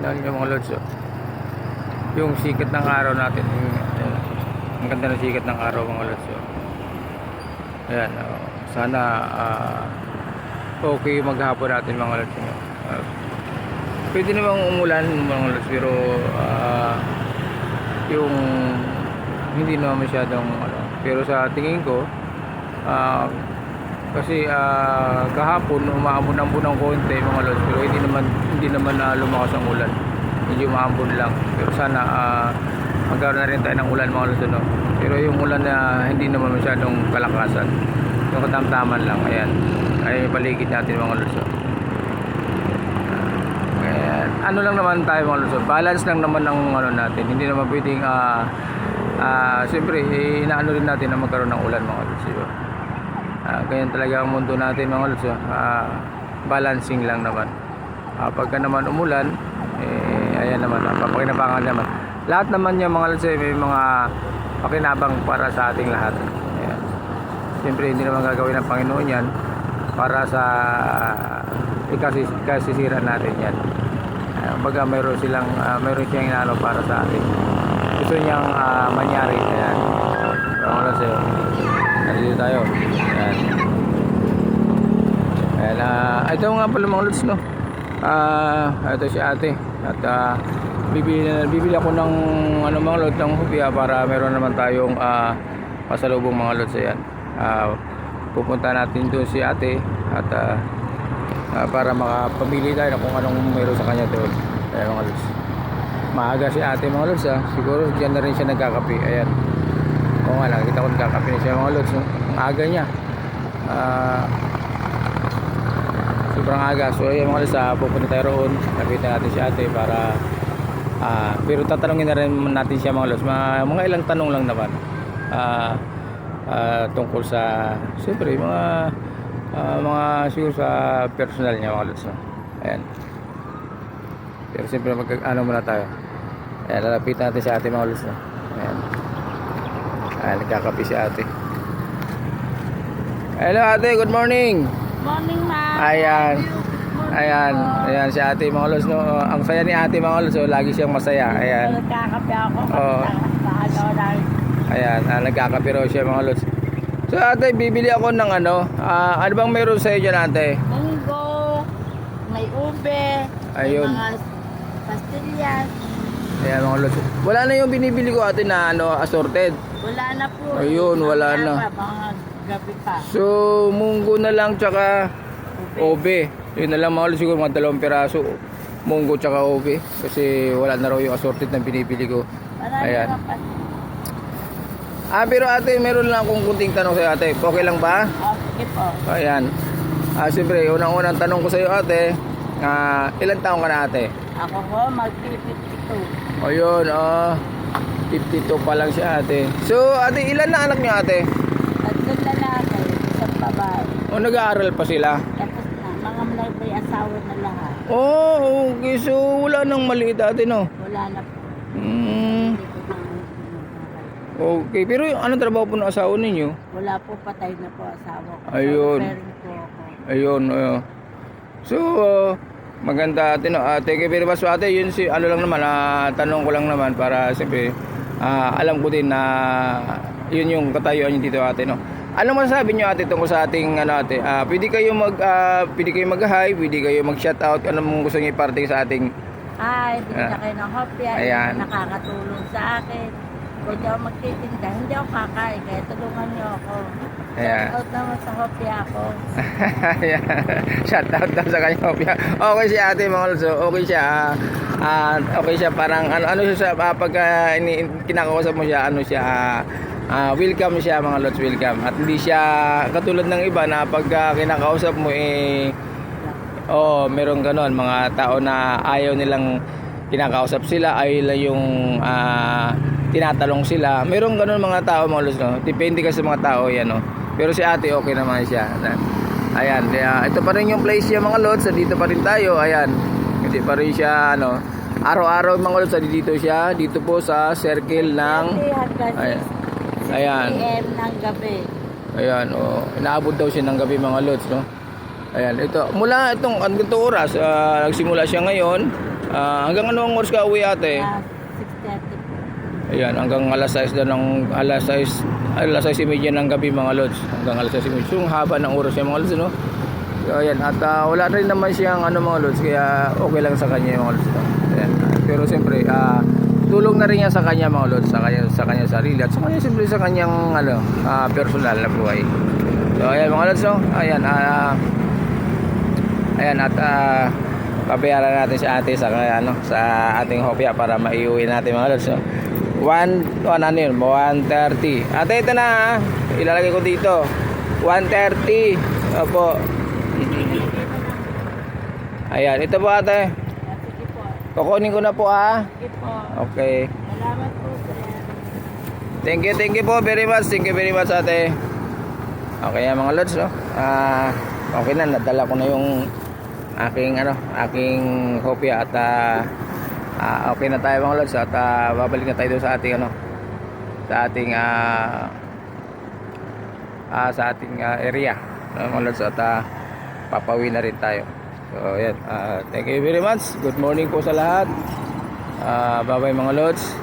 Tingnan nyo mga lods, oh. Yung sikat ng araw natin. Ayan. Ang ganda ng sikat ng araw mga lods, oh. Ayan, oh. Sana okay maghapon natin mga lods, oh. Pwede namang umulan mga lods, pero yung hindi naman masyadong pero sa tingin ko kasi kahapon umaambon-ambon ng konti mga lods, pero hindi naman lumakas ang ulan, medyo umaambon lang, pero sana magkaroon na rin tayo ng ulan mga lods, no? Pero yung ulan na hindi naman masyadong kalakasan, yung katamtaman lang. Ayan, ay paligid natin mga lods, no? Ano lang naman tayo mga lods, balance lang naman ng natin, hindi naman pwedeng siyempre inaano rin natin na magkaroon ng ulan mga lods, diba? Ganyan talaga ang mundo natin mga lods, balancing lang naman. Pagka naman umulan, ayan naman, papakinabangan naman lahat naman yung mga lods, may mga pakinabang para sa ating lahat. Ayan. Siyempre hindi naman gagawin ng Panginoon yan para sa ikasisira natin yan. Baga mayroon siyang inaano para sa atin, gusto niyang mangyari. Ayan, mga lods, nandito tayo. Ayan. Ayan, ito nga pala mga lods, no? Ito si ate, at bibili ako ng mga lods ng hopya para meron naman tayong pasalubong mga lods. Ayan, pupunta natin doon si ate at para makapamili tayo kung anong meron sa kanya doon. Ayan mga lods, maaga si ate mga lods, siguro dyan na rin siya nagkakape. Ayan, oo nga, nakikita ko nagkakape na siya mga lods, no? Ang aga niya, sobrang aga. So ayan mga lods, pupunta tayo roon, lapitan natin si ate para pero tatanungin na rin natin siya mga lods, mga ilang tanong lang naman tungkol sa siyempre mga siguro sa personal niya mga lods, no? Ayan, pero siyempre ano muna tayo. Ayan, lalapitan natin si ate mga lods, no? Ayan, nagkakape si ate. Hello ate, good morning. Morning, ma'am. Ayan, ayan si ate mga lods, no? Ang saya ni ate mga lods, so lagi siyang masaya. Ayan, Nagkakape ako. Oo. Ayan, nagkakape raw siya mga lods. So ate, bibili ako ng ano bang meron sa'yo dyan ate? Munggo, may ube, Ayun. may mga pastillas. Ayan mga lods, wala na yung binibili ko ate na assorted. Wala na po. Ayun, wala na. Mga gabi pa. So munggo na lang tsaka ube. Yun na lang mga lods, siguro mga 2 piraso munggo tsaka ube, kasi wala na raw yung assorted na binibili ko. Ayan. Pero ate, meron lang akong kunting tanong sa'yo ate, okay lang ba? Okay po. Ayan, siyempre unang tanong ko sa'yo ate, ilan taong ka na ate? Ako po, mag-52. Ayun, 52 pa lang si ate. So ate, ilan na anak niyo ate? 3 lalaki, 1 babae. O nag-aaral pa sila? Tapos na, mga may asawa na lahat. Okay, so wala nang maliit ate, no? Wala na po. Hmm, Hindi ko na- okay, pero anong trabaho po ng asawa ninyo? Wala po, patay na po asawa ko. Ayun. Parent po ako. Ayun, so maganda ate, no? Ate, pero mas ate, yun si ano lang naman, tanong ko lang naman para siyempre alam ko din na yun yung katayuan niyo dito ate, no? Anong masasabi niyo ate tungkol sa ating ate? Pwede kayo mag-hi, pwede kayo mag-shoutout, anong gusto niyo i-parting sa ating Ay, bigyan kayo ng hopya. Ayan. Nakakatulong sa akin. Kung hindi ako magtitinda, hindi ako kakain. Kaya tulungan niyo ako. Ayan. Shoutout naman sa hopya ako. shoutout daw sa kanya. Okay si ate mga lods, okay siya. Okay siya, parang ano siya pag kinakausap mo siya, welcome siya mga lods, welcome. At hindi siya katulad ng iba na pag kinakausap mo meron ganon mga tao na ayaw nilang kinakausap sila, ayaw nila yung tinatalong sila. Meron ganon mga tao mga lods, no? Depende kasi sa mga tao yan, no? Pero si ate okay naman siya. Ayan, ito pa rin yung place niya mga lods, dito pa rin tayo. Ayan, hindi pa rin siya araw-araw mga lods, dito siya, dito po sa circle ng ayan, PM ng gabi. ayan, inaabot daw siya ng gabi mga lods, no? Ayan, ito mula itong ganitong oras, nagsimula siya ngayon Hanggang anong oras ka uwi ate? 6:30 po. Ayan, hanggang alas 6 daw ng alas 6:30 ng gabi mga lods. Hanggang alas 6:30. So, ang haba ng oras yung mga lods, no? So, ayan, at wala rin naman siyang mga lods, kaya okay lang sa kanya yung mga lods, no? Ayan, pero siyempre, tulong na rin yan sa kanya mga lods, sa kanya sarili at sa kanya siyempre sa kanyang personal na buhay. So, ayan mga lods, no? Ayan, ayan at pabayaran natin si ate sa ating hopya para maiuwi natin mga lods, no? 130. Ate, ito na ha. Ilalagay ko dito. 130. Opo. Ayan, ito po ate. Sige po. Kukunin ko na po ha. Sige po. Okay. Salamat po, sir. Thank you po very much. Thank you very much ate. Okay mga lods, no? Okay na, nadala ko na yung aking hopya at okay na tayo mga lods at babalik na tayo doon sa ating sa ating area mga lods at papawi na rin tayo. So yan, thank you very much. Good morning po sa lahat. Bye bye mga lods.